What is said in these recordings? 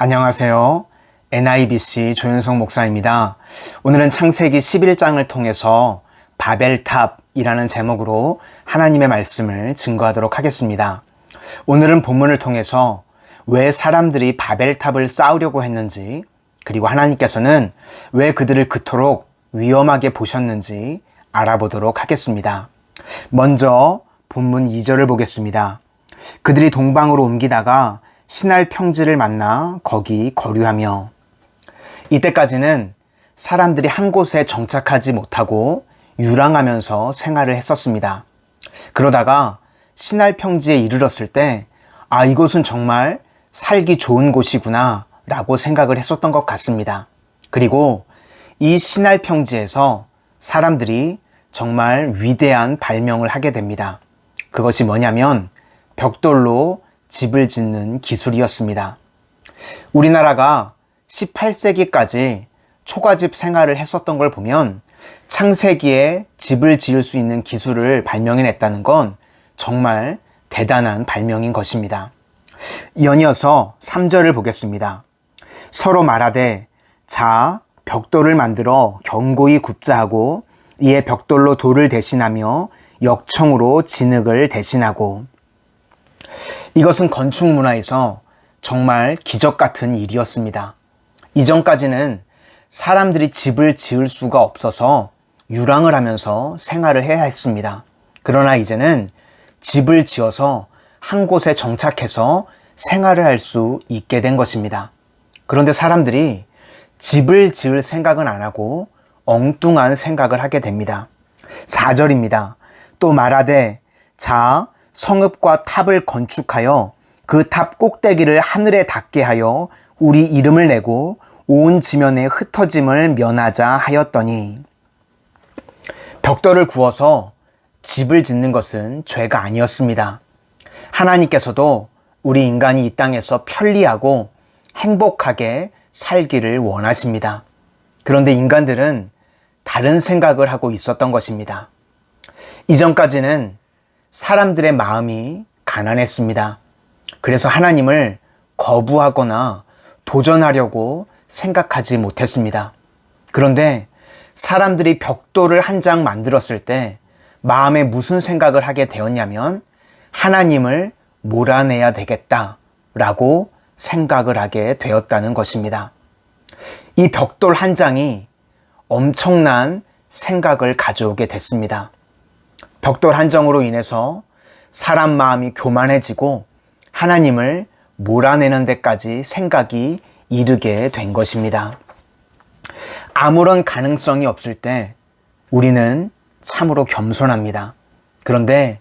안녕하세요. NIBC 조윤성 목사입니다. 오늘은 창세기 11장을 통해서 바벨탑이라는 제목으로 하나님의 말씀을 증거하도록 하겠습니다. 오늘은 본문을 통해서 왜 사람들이 바벨탑을 쌓으려고 했는지, 그리고 하나님께서는 왜 그들을 그토록 위험하게 보셨는지 알아보도록 하겠습니다. 먼저 본문 2절을 보겠습니다. 그들이 동방으로 옮기다가 시날 평지를 만나 거기 거류하며. 이때까지는 사람들이 한 곳에 정착하지 못하고 유랑하면서 생활을 했었습니다. 그러다가 시날 평지에 이르렀을 때 이곳은 정말 살기 좋은 곳이구나 라고 생각을 했었던 것 같습니다. 그리고 이 시날 평지에서 사람들이 정말 위대한 발명을 하게 됩니다. 그것이 뭐냐면 벽돌로 집을 짓는 기술이었습니다. 우리나라가 18세기까지 초가집 생활을 했었던 걸 보면 창세기에 집을 지을 수 있는 기술을 발명해냈다는 건 정말 대단한 발명인 것입니다. 이어서 3절을 보겠습니다. 서로 말하되 자 벽돌을 만들어 견고히 굽자 하고 이에 벽돌로 돌을 대신하며 역청으로 진흙을 대신하고. 이것은 건축 문화에서 정말 기적 같은 일이었습니다. 이전까지는 사람들이 집을 지을 수가 없어서 유랑을 하면서 생활을 해야 했습니다. 그러나 이제는 집을 지어서 한 곳에 정착해서 생활을 할 수 있게 된 것입니다. 그런데 사람들이 집을 지을 생각은 안 하고 엉뚱한 생각을 하게 됩니다. 4절입니다. 또 말하되 자 성읍과 탑을 건축하여 그 탑 꼭대기를 하늘에 닿게 하여 우리 이름을 내고 온 지면에 흩어짐을 면하자 하였더니. 벽돌을 구워서 집을 짓는 것은 죄가 아니었습니다. 하나님께서도 우리 인간이 이 땅에서 편리하고 행복하게 살기를 원하십니다. 그런데 인간들은 다른 생각을 하고 있었던 것입니다. 이전까지는 사람들의 마음이 가난했습니다. 그래서 하나님을 거부하거나 도전하려고 생각하지 못했습니다. 그런데 사람들이 벽돌을 한 장 만들었을 때 마음에 무슨 생각을 하게 되었냐면 하나님을 몰아내야 되겠다라고 생각을 하게 되었다는 것입니다. 이 벽돌 한 장이 엄청난 생각을 가져오게 됐습니다. 벽돌 한 장으로 인해서 사람 마음이 교만해지고 하나님을 몰아내는 데까지 생각이 이르게 된 것입니다. 아무런 가능성이 없을 때 우리는 참으로 겸손합니다. 그런데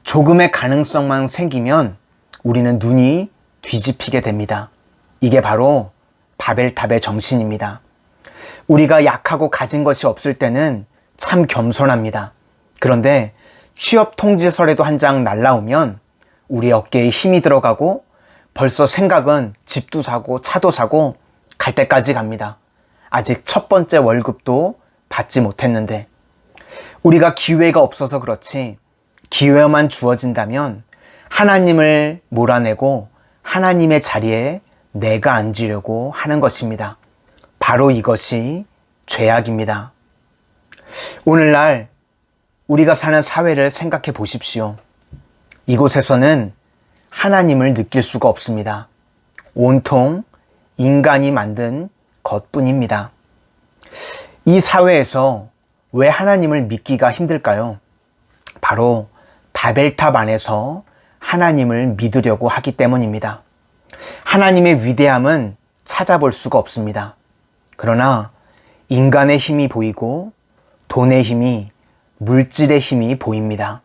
조금의 가능성만 생기면 우리는 눈이 뒤집히게 됩니다. 이게 바로 바벨탑의 정신입니다. 우리가 약하고 가진 것이 없을 때는 참 겸손합니다. 그런데 취업 통지서라도 한 장 날라오면 우리 어깨에 힘이 들어가고 벌써 생각은 집도 사고 차도 사고 갈 때까지 갑니다. 아직 첫 번째 월급도 받지 못했는데. 우리가 기회가 없어서 그렇지 기회만 주어진다면 하나님을 몰아내고 하나님의 자리에 내가 앉으려고 하는 것입니다. 바로 이것이 죄악입니다. 오늘날 우리가 사는 사회를 생각해 보십시오. 이곳에서는 하나님을 느낄 수가 없습니다. 온통 인간이 만든 것뿐입니다. 이 사회에서 왜 하나님을 믿기가 힘들까요? 바로 바벨탑 안에서 하나님을 믿으려고 하기 때문입니다. 하나님의 위대함은 찾아볼 수가 없습니다. 그러나 인간의 힘이 보이고 돈의 힘이, 물질의 힘이 보입니다.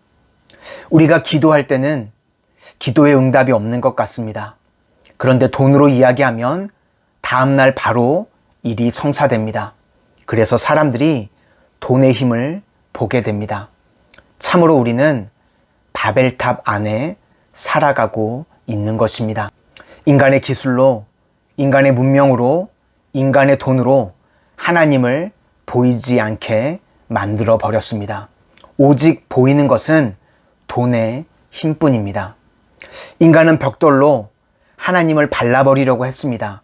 우리가 기도할 때는 기도의 응답이 없는 것 같습니다. 그런데 돈으로 이야기하면 다음날 바로 일이 성사됩니다. 그래서 사람들이 돈의 힘을 보게 됩니다. 참으로 우리는 바벨탑 안에 살아가고 있는 것입니다. 인간의 기술로, 인간의 문명으로, 인간의 돈으로 하나님을 보이지 않게 만들어 버렸습니다. 오직 보이는 것은 돈의 힘뿐입니다. 인간은 벽돌로 하나님을 발라버리려고 했습니다.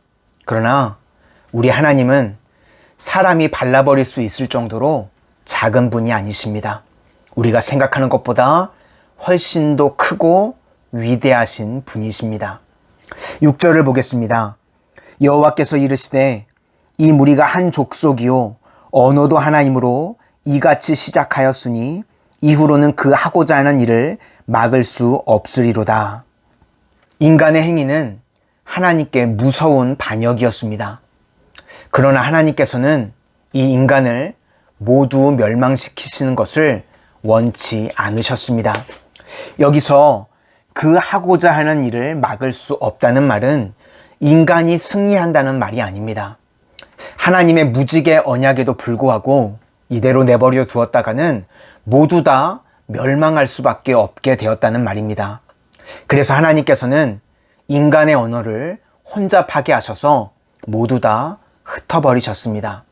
그러나 우리 하나님은 사람이 발라버릴 수 있을 정도로 작은 분이 아니십니다. 우리가 생각하는 것보다 훨씬 더 크고 위대하신 분이십니다. 6절을 보겠습니다. 여호와께서 이르시되 이 무리가 한 족속이요 언어도 하나이므로 이같이 시작하였으니 이후로는 그 하고자 하는 일을 막을 수 없으리로다. 인간의 행위는 하나님께 무서운 반역이었습니다. 그러나 하나님께서는 이 인간을 모두 멸망시키시는 것을 원치 않으셨습니다. 여기서 그 하고자 하는 일을 막을 수 없다는 말은 인간이 승리한다는 말이 아닙니다. 하나님의 무지개 언약에도 불구하고 이대로 내버려 두었다가는 모두 다 멸망할 수밖에 없게 되었다는 말입니다. 그래서 하나님께서는 인간의 언어를 혼잡하게 하셔서 모두 다 흩어버리셨습니다.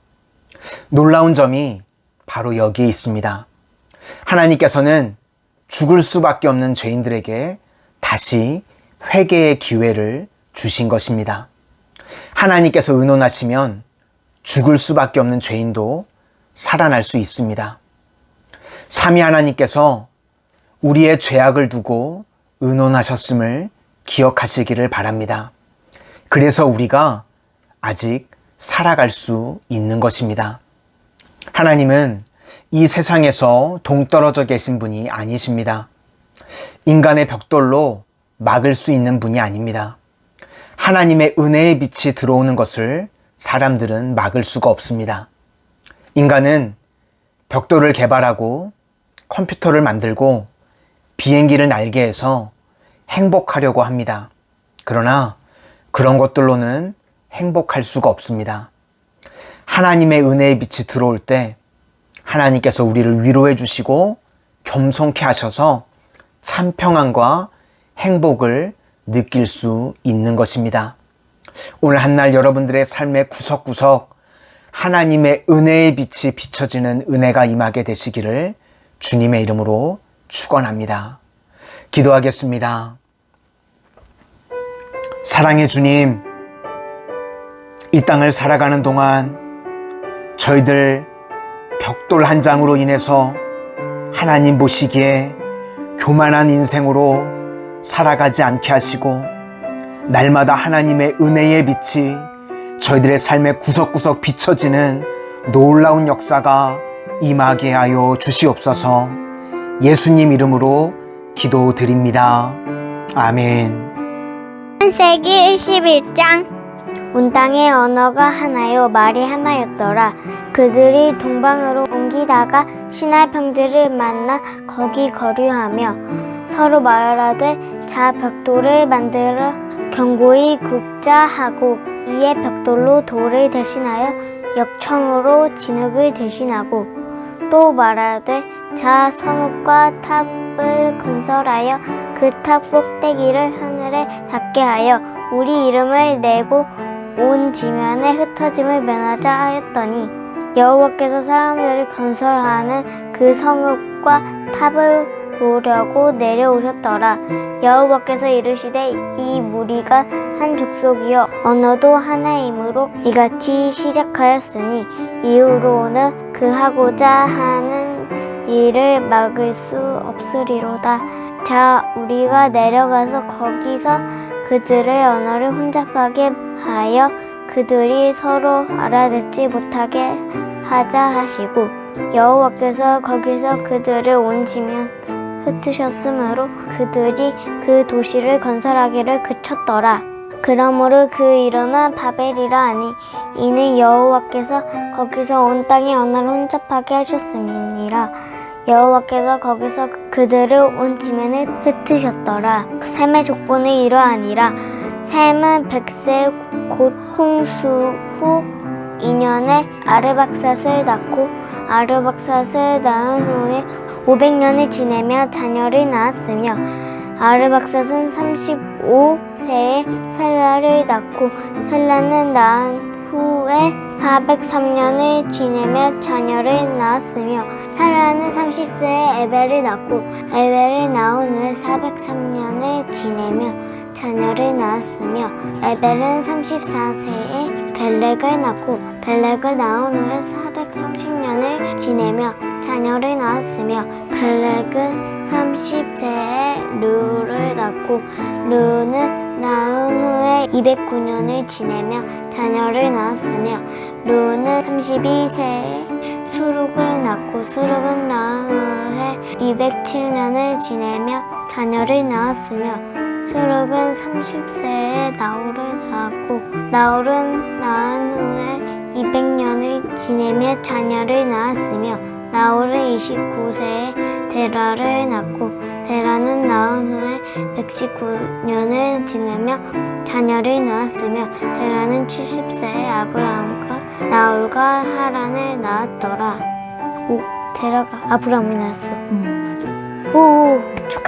놀라운 점이 바로 여기에 있습니다. 하나님께서는 죽을 수밖에 없는 죄인들에게 다시 회개의 기회를 주신 것입니다. 하나님께서 의논하시면 죽을 수밖에 없는 죄인도 살아날 수 있습니다. 삼위 하나님께서 우리의 죄악을 두고 의논하셨음을 기억하시기를 바랍니다. 그래서 우리가 아직 살아갈 수 있는 것입니다. 하나님은 이 세상에서 동떨어져 계신 분이 아니십니다. 인간의 벽돌로 막을 수 있는 분이 아닙니다. 하나님의 은혜의 빛이 들어오는 것을 사람들은 막을 수가 없습니다. 인간은 벽돌을 개발하고 컴퓨터를 만들고 비행기를 날게 해서 행복하려고 합니다. 그러나 그런 것들로는 행복할 수가 없습니다. 하나님의 은혜의 빛이 들어올 때 하나님께서 우리를 위로해 주시고 겸손케 하셔서 참 평안과 행복을 느낄 수 있는 것입니다. 오늘 한날 여러분들의 삶의 구석구석 하나님의 은혜의 빛이 비춰지는 은혜가 임하게 되시기를 주님의 이름으로 축원합니다. 기도하겠습니다. 사랑의 주님, 이 땅을 살아가는 동안 저희들 벽돌 한 장으로 인해서 하나님 보시기에 교만한 인생으로 살아가지 않게 하시고 날마다 하나님의 은혜의 빛이 저희들의 삶의 구석구석 비춰지는 놀라운 역사가 임하게 하여 주시옵소서. 예수님 이름으로 기도드립니다. 아멘. 창세기 21장. 온 땅의 언어가 하나요 말이 하나였더라. 그들이 동방으로 옮기다가 시나이 평지를 만나 거기 거류하며 서로 말하되 자 벽돌을 만들어 견고히 굽자 하고 이에 벽돌로 돌을 대신하여 역청으로 진흙을 대신하고 또 말하되 자 성읍과 탑을 건설하여 그 탑 꼭대기를 하늘에 닿게 하여 우리 이름을 내고 온 지면에 흩어짐을 면하자 하였더니 여호와께서 사람들을 건설하는 그 성읍과 탑을 보려고 내려오셨더라. 여호와께서 이르시되 이 무리가 한 족속이요 언어도 하나이므로 이같이 시작하였으니 이후로는 그 하고자 하는 일을 막을 수 없으리로다. 자 우리가 내려가서 거기서 그들의 언어를 혼잡하게 하여 그들이 서로 알아듣지 못하게 하자 하시고 여호와께서 거기서 그들을 온 지면 흩으셨으므로 그들이 그 도시를 건설하기를 그쳤더라. 그러므로 그 이름은 바벨이라 하니 이는 여호와께서 거기서 온 땅의 언어를 혼잡하게 하셨음이니라. 여호와께서 거기서 그들을 온 지면에 흩으셨더라. 셈의 족보는 이러하니라. 셈은 100세 곧 홍수 후 2년에 아르박삿을 낳고 아르박삿을 낳은 후에 500년을 지내며 자녀를 낳았으며 아르박삿은 35세에 살라를 낳고 살라는 낳은 후에 403년을 지내며 자녀를 낳았으며 살라는 30세에 에벨을 낳고 에벨을 낳은 후에 403년을 지내며 자녀를 낳았으며 에벨은 34세에 벨렉을 낳고 벨렉을 낳은 후에 430년을 지내며 자녀를 낳았으며 벨렉은 30세에 르를 낳고 르는 낳은 후에 209년을 지내며 자녀를 낳았으며 르는 32세에 수룩을 낳고 수룩은 낳은 후에 207년을 지내며 자녀를 낳았으며 수룩은 30세에 나홀을 낳았고 나홀은 낳은 후에 200년을 지내며 자녀를 낳았으며 나홀은 29세에 데라를 낳고 데라는 낳은 후에 119년을 지내며 자녀를 낳았으며 데라는 70세에 아브라함과 나홀과 하란을 낳았더라. 오, 데라가 아브라함을 낳았어. 맞아. 오, 축하.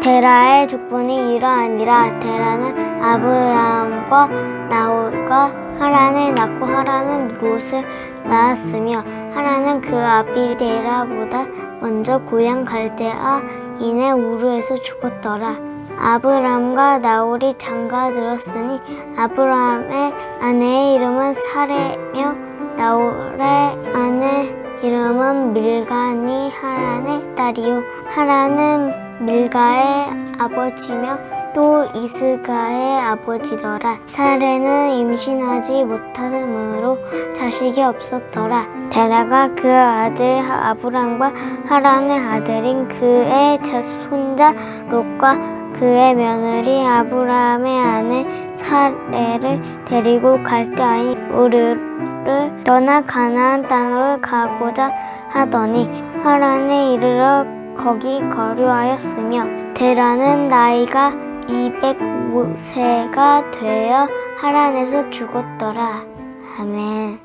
데라의 족본이 이러하니라. 데라는 아브라함과 나홀과 하란을 낳고 하란은 롯을 낳았으며 하란은 그 아비 데라보다 먼저 고향 갈대아인의 우르에서 죽었더라. 아브람과 나홀이 장가들었으니 아브람의 아내의 이름은 사레며 나홀의 아내 이름은 밀가니 하란의 딸이요 하란은 밀가의 아버지며 또 이스가의 아버지더라. 사레는 임신하지 못함으로 자식이 없었더라. 데라가 그 아들 아브람과 하란의 아들인 그의 손자 롯과 그의 며느리 아브라함의 아내 사레를 데리고 갈대아인 우르를 떠나 가나안 땅으로 가고자 하더니 하란에 이르러 거기 거류하였으며 데라는 나이가 205세가 되어 하란에서 죽었더라. 아멘.